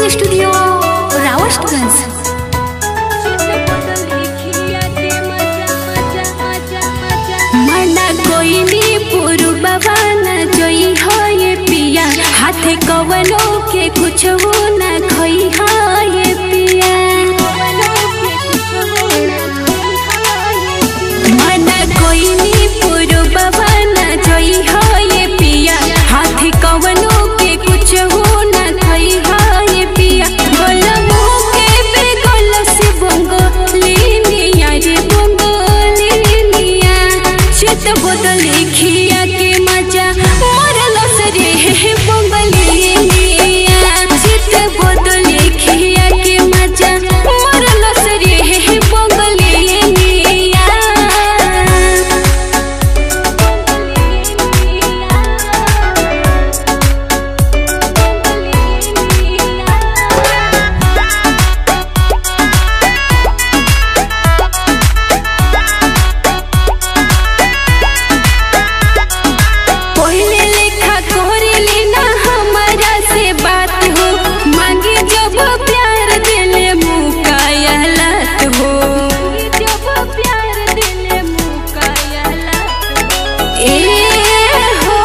Recording studio Robertsganj. मना कोई नी पूर्व न जोई हो ये पिया, हाथे कवनो के कुछ वो न खोई हो ये पिया। मना कोई नी पूर्व न जोई हो ये पिया, हाथे कवनो के कुछ वो न खोई हो ये पिया। बोला मुँह के बेगोल से बंगो लिनिया रे बंगो लिनिया, चित बदले खिया के मजा मरल सरे बंगलिया। चित बदले खिया के मजा मरल सरे बंगलिया। पहले लेखा कोरे लेना हमारा से बात हो, मांगे जब प्यार दिले मुका यहलत हो। जब प्यार दिले मुका यहलत हो,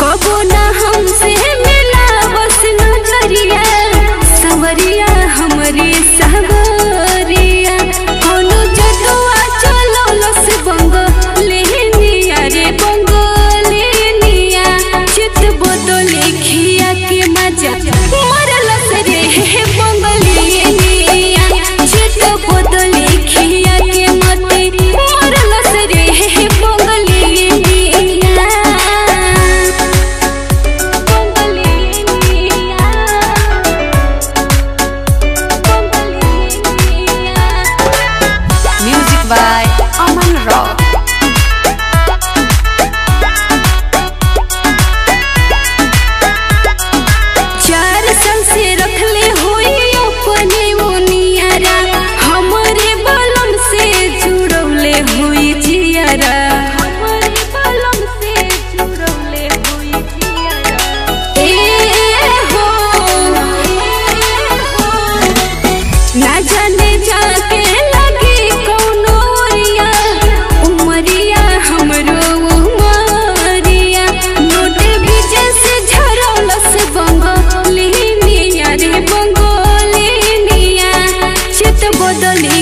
कबो ना हमसे मिला बस नजरिया। सवरिया हमरे सवरिया, कोनो जदुआ चलो लस बंगलिया रे बंगलिया। चित बदले खिया के मजा मरल सरे बंगलिया। चित बदले खिया के मते मरल सरे Music by Aman Rock। चार साल से रखले हुई अपने मुनियारा, हमरे बलम से जुड़ौले हुई जियारा। हमरे बलम से जुड़ौले हुई जियारा। हो ना जाने जाके लगी कौनो ओरिया, उमरिया हमरो उमरिया। नोट बीजे से झरलस बंगलिया रे बंगलिया। चित बदले